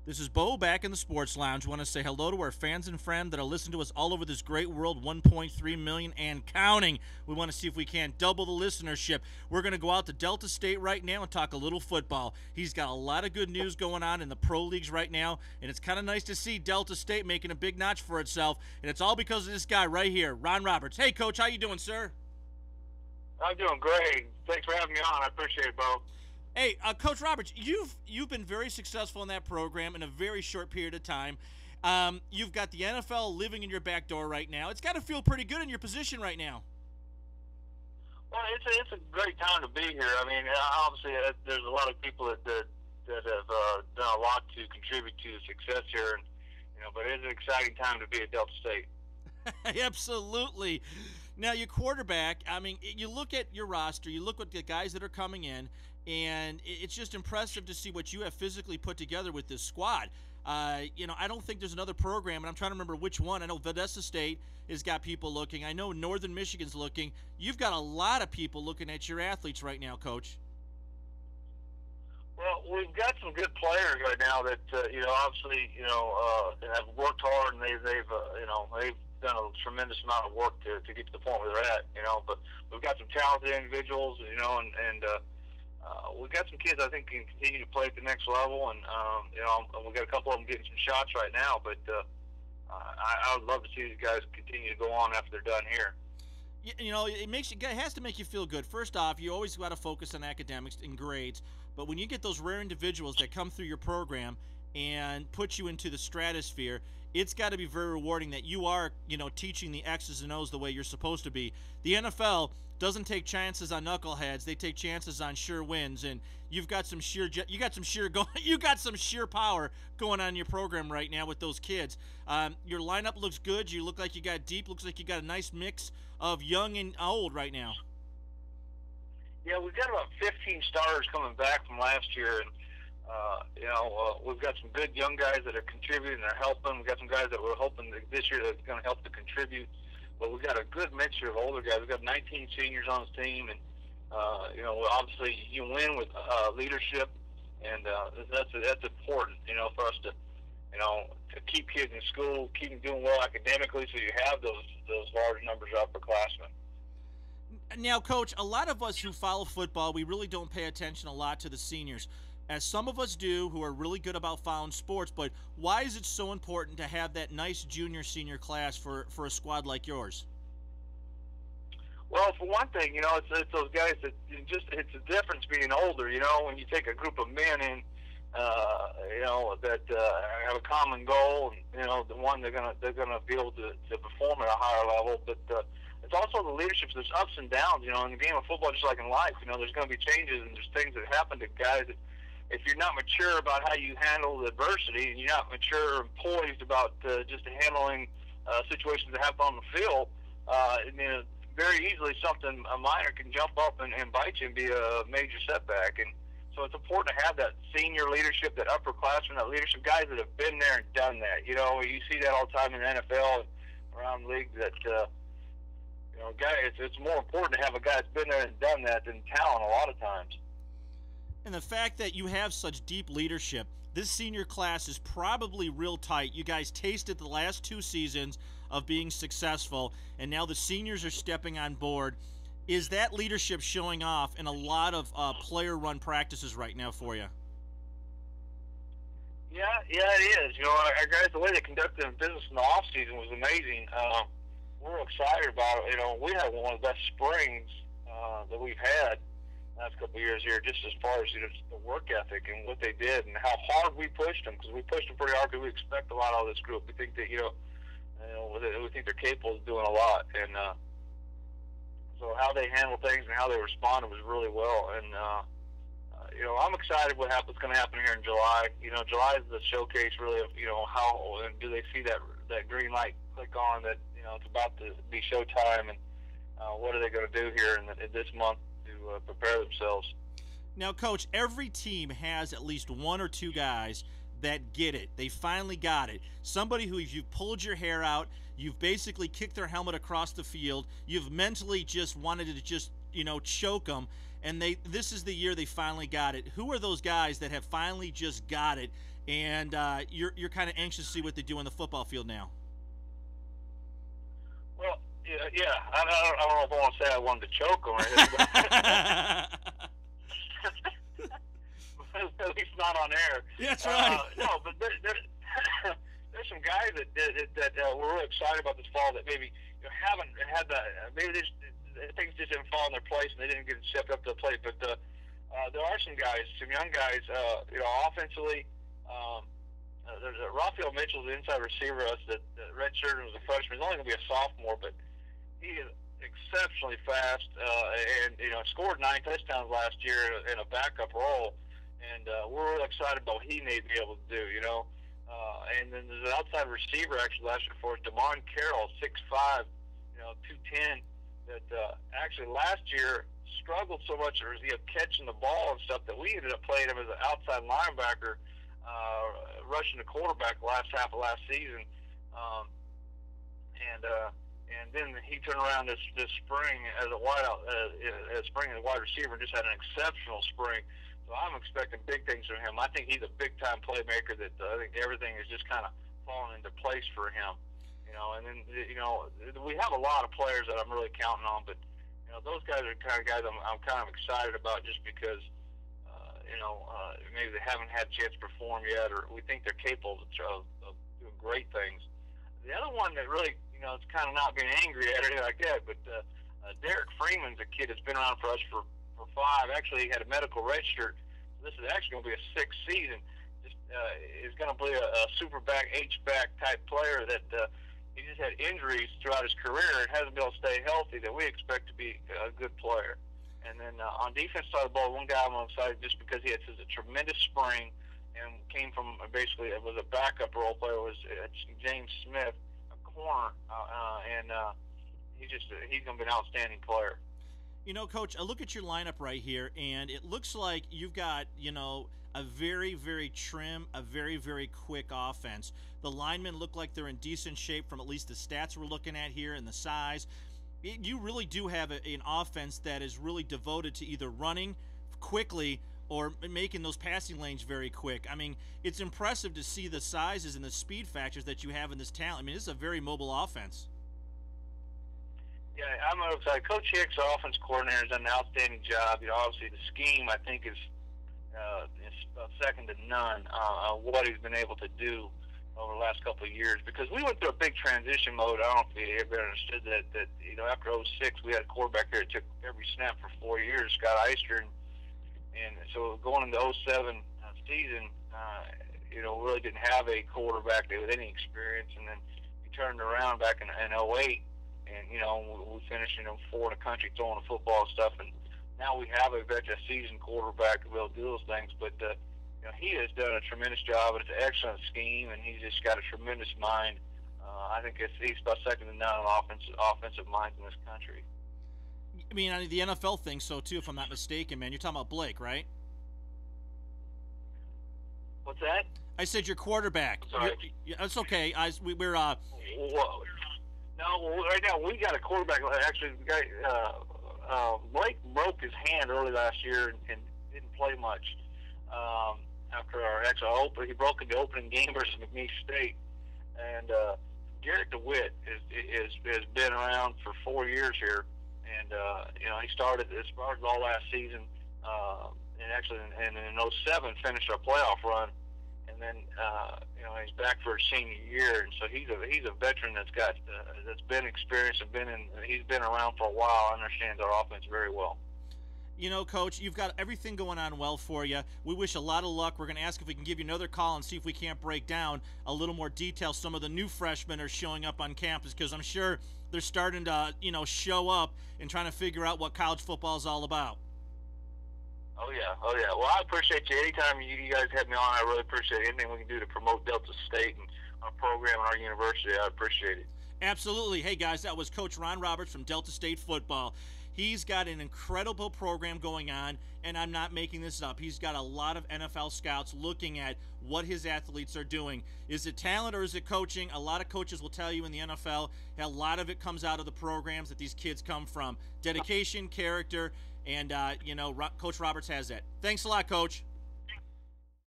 This is Bo back in the Sports Lounge. We want to say hello to our fans and friends that are listening to us all over this great world, 1.3 million and counting. We want to see if we can double the listenership. We're going to go out to Delta State right now and talk a little football. He's got a lot of good news going on in the pro leagues right now, and it's kind of nice to see Delta State making a big notch for itself, and it's all because of this guy right here, Ron Roberts. Hey, Coach, how you doing, sir? I'm doing great. Thanks for having me on. I appreciate it, Bo. Hey, Coach Roberts, you've been very successful in that program in a very short period of time. You've got the NFL living in your back door right now. It's got to feel pretty good in your position right now. Well, it's a great time to be here. I mean, obviously, there's a lot of people that have done a lot to contribute to the success here, and but it's an exciting time to be at Delta State. Absolutely. Now, your quarterback, I mean, you look at your roster, you look at the guys that are coming in, and it's just impressive to see what you have physically put together with this squad. I don't think there's another program, and I'm trying to remember which one. I know Valdosta State has got people looking. I know Northern Michigan's looking. You've got a lot of people looking at your athletes right now, Coach. Well, we've got some good players right now that obviously have worked hard, and they've done a tremendous amount of work to get to the point where they're at. But we've got some talented individuals, and we've got some kids I think can continue to play at the next level, and we've got a couple of them getting some shots right now. But I would love to see these guys continue to go on after they're done here. It has to make you feel good. First off, you always got to focus on academics and grades, but when you get those rare individuals that come through your program and put you into the stratosphere, it's got to be very rewarding that you are, teaching the X's and O's the way you're supposed to be. The NFL doesn't take chances on knuckleheads; they take chances on sure wins. And you got some sheer power going on in your program right now with those kids. Your lineup looks good. You look like you got deep. Looks like you got a nice mix of young and old right now. Yeah, we've got about 15 starters coming back from last year, and we've got some good young guys that are contributing and are helping. We've got some guys that we're hoping that this year that's going to help to contribute. But we've got a good mixture of older guys. We've got 19 seniors on this team, and obviously you win with leadership, and that's important. For us to keep kids in school, keep them doing well academically, so you have those large numbers of upperclassmen. Now, Coach, a lot of us who follow football, we really don't pay attention a lot to the seniors, as some of us do who are really good about following sports. But why is it so important to have that nice junior-senior class for a squad like yours? Well, for one thing, it's those guys that it's a difference being older. When you take a group of men in, that have a common goal, and the one they're gonna be able to perform at a higher level, but it's also the leadership. There's ups and downs, in the game of football, just like in life. There's going to be changes, and there's things that happen to guys that, if you're not mature about how you handle the adversity, and you're not mature and poised about just handling situations that happen on the field, very easily something minor can jump up and bite you and be a major setback. And so it's important to have that senior leadership, that upperclassmen, that leadership, guys that have been there and done that. You see that all the time in the NFL and around the league that it's more important to have a guy that's been there and done that than talent a lot of times. And the fact that you have such deep leadership, this senior class is probably real tight. You guys tasted the last 2 seasons of being successful, and now the seniors are stepping on board. Is that leadership showing off in a lot of player-run practices right now for you? Yeah, it is. Our guys, the way they conducted business in the off season was amazing. We're excited about it. We had one of the best springs that we've had the last couple of years here, just as far as the work ethic and what they did and how hard we pushed them, because we pushed them pretty hard because we expect a lot out of this group. We think that we think they're capable of doing a lot, and so how they handle things and how they responded was really well. And I'm excited what's going to happen here in July. July is the showcase really of how and do they see that green light click on that it's about to be showtime, and what are they going to do here in this month to prepare themselves. Now, Coach, every team has at least 1 or 2 guys that get it. They finally got it. Somebody who you've pulled your hair out, you've basically kicked their helmet across the field, you've mentally just wanted to just choke them, and this is the year they finally got it. Who are those guys that have finally just got it and you're kind of anxious to see what they do on the football field now. Well, yeah. I don't know if I want to say I wanted to choke them or anything, but at least not on air. That's right. No, but there's some guys that were really excited about this fall that maybe haven't had that. Maybe things just didn't fall in their place and they didn't get stepped up to the plate. But there are some guys, some young guys, offensively. There's Raphael Mitchell, the inside receiver, that redshirted was a freshman. He's only going to be a sophomore, but he is exceptionally fast, and scored 9 touchdowns last year in a backup role. And we're really excited about what he may be able to do. And then there's an outside receiver actually last year for us, Damon Carroll, 6'5", 210. That actually last year struggled so much catching the ball and stuff that we ended up playing him as an outside linebacker, rushing the quarterback the last half of last season, and then he turned around this spring as a wide receiver and just had an exceptional spring. So I'm expecting big things from him. I think he's a big time playmaker. That I think everything is just kind of falling into place for him. And then we have a lot of players that I'm really counting on, but those guys are the kind of guys I'm kind of excited about just because. Maybe they haven't had a chance to perform yet, or we think they're capable of doing great things. The other one that really, it's kind of not being angry at or anything like that, but Derek Freeman's a kid that's been around for us for 5. Actually, he had a medical redshirt. So this is actually going to be a 6th season. Is going to be a super back, H-back type player that he just had injuries throughout his career and hasn't been able to stay healthy, that we expect to be a good player. And then on defense side of the ball, one guy I'm excited just because he had such a tremendous spring and came from basically it was a backup role player, was James Smith, a corner, and he's going to be an outstanding player. Coach, I look at your lineup right here, and it looks like you've got, a very, very trim, a very, very quick offense. The linemen look like they're in decent shape from at least the stats we're looking at here and the size. You really do have an offense that is really devoted to either running quickly or making those passing lanes very quick. I mean, it's impressive to see the sizes and the speed factors that you have in this talent. I mean, this is a very mobile offense. Yeah, I'm excited. Coach Hicks, our offense coordinator, has done an outstanding job. Obviously the scheme, I think, is second to none. What he's been able to do over the last couple of years, because we went through a big transition mode. I don't know if you ever understood that after 2006 we had a quarterback there that took every snap for 4 years, Scott Eister, and so going into 2007 season, we really didn't have a quarterback there with any experience, and then we turned around back in 2008, and we finished 4 in the country throwing the football and stuff, and now we have a seasoned quarterback to be able to do those things, but he has done a tremendous job, and it's an excellent scheme, and he's just got a tremendous mind. I think he's about second to none on offensive minds in this country. I mean, the NFL thinks so too, if I'm not mistaken, man. You're talking about Blake, right? What's that? I said your quarterback. Sorry. It's okay. We're right now we got a quarterback. Actually, the guy Blake broke his hand early last year and didn't play much. After he broke in the opening game versus McNeese State, and Garrett DeWitt has been around for 4 years here, and he started all last season, and actually in 2007 finished our playoff run, and then he's back for his senior year, and so he's a veteran that's been experienced and he's been around for a while, understands our offense very well. Coach, you've got everything going on well for you. We wish a lot of luck. We're going to ask if we can give you another call and see if we can't break down a little more detail. Some of the new freshmen are showing up on campus because I'm sure they're starting to, show up and trying to figure out what college football is all about. Oh, yeah. Well, I appreciate you. Anytime you guys have me on, I really appreciate it. Anything we can do to promote Delta State and our program and our university, I appreciate it. Absolutely. Hey, guys, that was Coach Ron Roberts from Delta State Football. He's got an incredible program going on, and I'm not making this up. He's got a lot of NFL scouts looking at what his athletes are doing. Is it talent or is it coaching? A lot of coaches will tell you in the NFL, a lot of it comes out of the programs that these kids come from. Dedication, character, and, Coach Roberts has that. Thanks a lot, Coach.